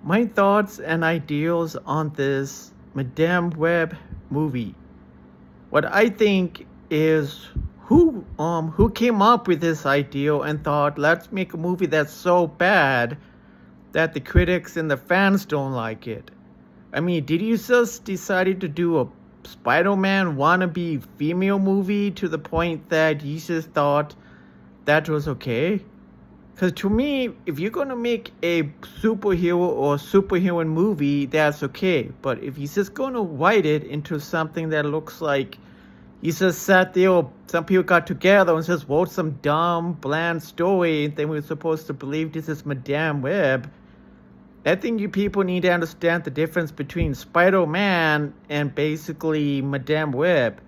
my thoughts and ideals on this Madame Web movie. What I think is who came up with this ideal and thought let's make a movie that's so bad that the critics and the fans don't like it. I mean, did you just decided to do a Spider-Man wannabe female movie to the point that you just thought that was okay? Because to me, if you're gonna make a superhero or superheroine movie, that's okay. But if you're just gonna write it into something that looks like you just sat there, or some people got together and just wrote some dumb, bland story, and then we're supposed to believe this is Madame Web, I think you people need to understand the difference between Spider-Man and basically Madame Web.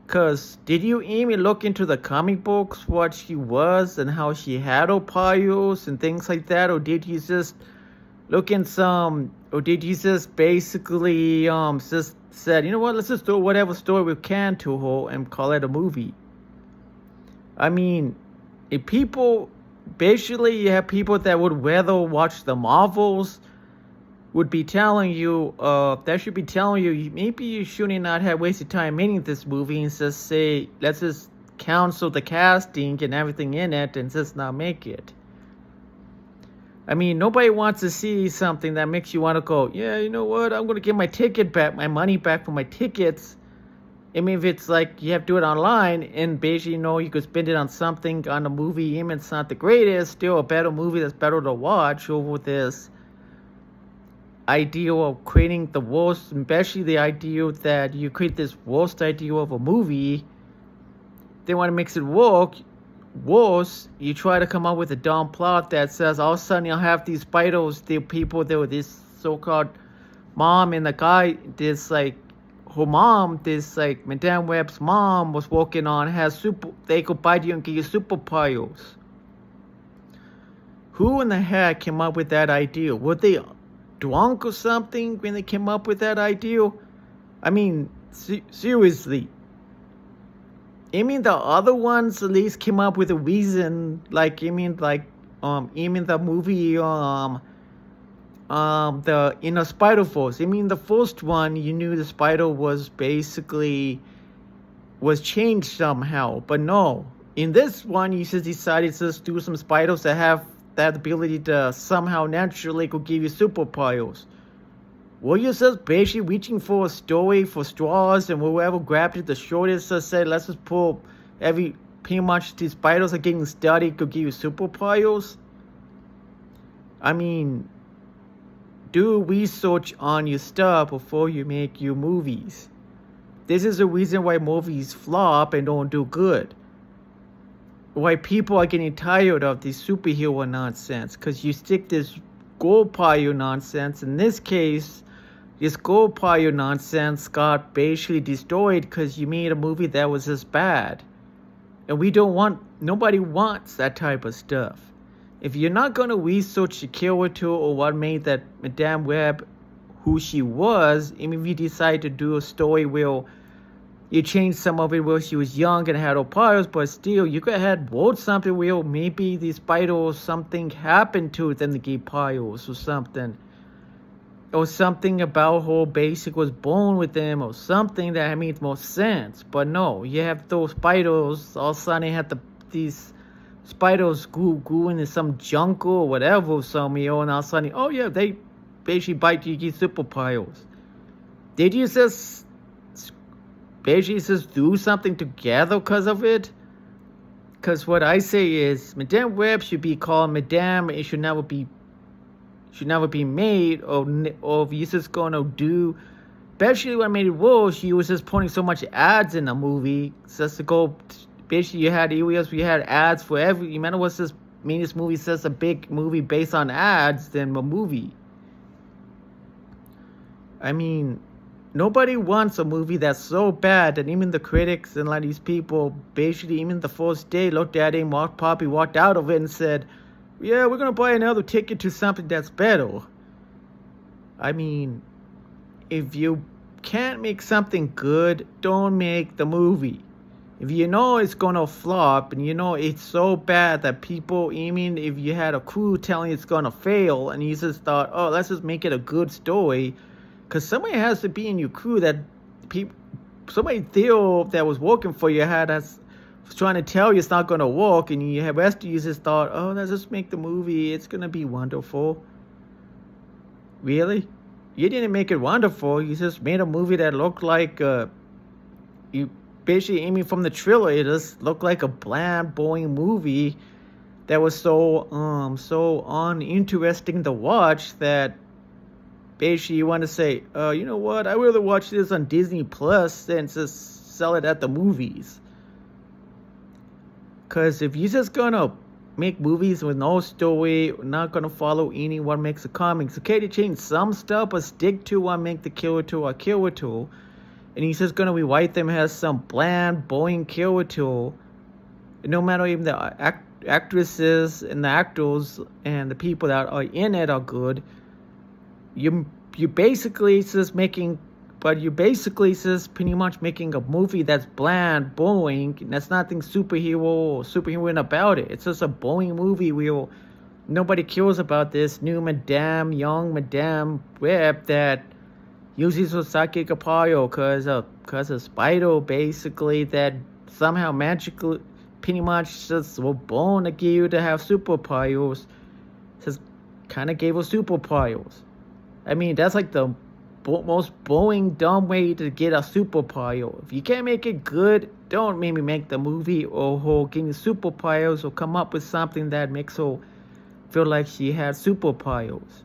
Cause did you even look into the comic books what she was and how she had her powers and things like that, or did you just look in some, or did you just basically just said, you know what, let's just do whatever story we can to her and call it a movie? I mean, if people basically you have people that would rather watch the Marvels would be telling you, that should be telling you, maybe you shouldn't not have wasted time making this movie and just say, let's just cancel the casting and everything in it and just not make it. I mean, nobody wants to see something that makes you want to go, yeah, you know what, I'm going to get my ticket back, my money back for my tickets. I mean, if it's like you have to do it online and basically, you could spend it on something on a movie, even if it's not the greatest, still a better movie that's better to watch over this idea of creating the worst, especially the idea that you create this worst idea of a movie. They want to make it work worse. You try to come up with a dumb plot that says all of a sudden you'll have these spiders, the people that were this so-called mom and the guy, this like her mom, this like Madame Web's mom was working on has they could bite you and give you superpowers. Who in the heck came up with that idea? Were they drunk or something when they came up with that idea? I mean, seriously. I mean, the other ones at least came up with a reason. Like, even the movie, the Spider-Verse. I mean, the first one, you knew the spider was basically was changed somehow, but no. In this one, you just decided to just do some spiders that have that ability to somehow naturally could give you superpowers. Were you just basically reaching for a story for straws, and whoever grabbed it the shortest just said, let's just pull pretty much these spiders are getting studied could give you superpowers? I mean, do research on your stuff before you make your movies. This is the reason why movies flop and don't do good. Why people are getting tired of this superhero nonsense, because you stick this gold power nonsense. In this case, this gold power nonsense got basically destroyed because you made a movie that was just bad. And nobody wants that type of stuff. If you're not going to research the character or what made that Madame Web who she was, even if you decide to do a story where you change some of it where she was young and had her powers, but still, you could have wrote something where maybe the spider or something happened to it and they gave powers or something. Or something about her basic was born with them or something that makes more sense. But no, you have those spiders, all of a sudden you have these spiders grew into some jungle or whatever somewhere, and all of a sudden, oh yeah, they basically bite you, get superpowers. Did you just basically just do something together because of it? Because what I say is, Madame Web should be called Madame. It should never be made, or if you're just gonna do, especially when I made it worse, she was just putting so much ads in the movie, just to go, basically you had areas where you had ads for every, you remember what's this, mean this movie says a big movie based on ads than a movie. I mean, nobody wants a movie that's so bad that even the critics and like these people, basically even the first day looked at it and probably walked out of it and said, yeah, we're going to buy another ticket to something that's better. I mean, if you can't make something good, don't make the movie. If you know it's gonna flop and you know it's so bad that people, even if you had a crew telling you it's gonna fail, and you just thought, oh, let's just make it a good story, because somebody has to be in your crew that people, somebody there that was working for you had us was trying to tell you it's not gonna work, and you have rest of you just thought, oh, let's just make the movie, it's gonna be wonderful. Really? You didn't make it wonderful. You just made a movie that looked like you basically aiming from the trailer. It just looked like a bland, boring movie that was so uninteresting to watch that basically you want to say, you know what? I would rather watch this on Disney Plus than just sell it at the movies. Cause if you're just gonna make movies with no story, not gonna follow anyone makes the comics. Okay, to change some stuff, but stick to one, make the Kirito a Kirito. And he's just gonna rewrite them as some bland, boring Kirito. No matter even the actresses and the actors and the people that are in it are good. You basically just making, but you basically just pretty much making a movie that's bland, boring, and there's nothing superhero about it. It's just a boring movie where nobody cares about this new young Madame Web that uses her psychic power because of Spider, basically, that somehow magically, pretty much just were born to give you to have superpowers. Just kind of gave her superpowers. I mean, that's like the most boring, dumb way to get a superpower. If you can't make it good, don't maybe make the movie or her getting superpowers, or come up with something that makes her feel like she has superpowers.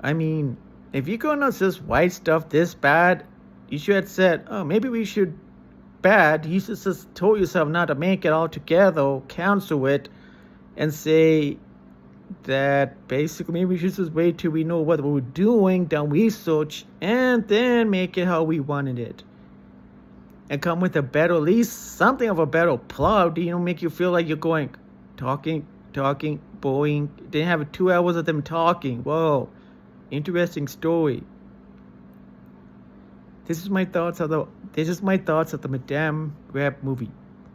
I mean, if you're gonna just write stuff this bad, you should have said, oh, maybe we should you should just told yourself not to make it all together, cancel it, and say that basically maybe we should just wait till we know what we're doing, done research, and then make it how we wanted it. And come with a better, at least something of a better plot, make you feel like you're going, talking, boring. Didn't have 2 hours of them talking. Whoa, interesting story. This is my thoughts of the Madame Web movie.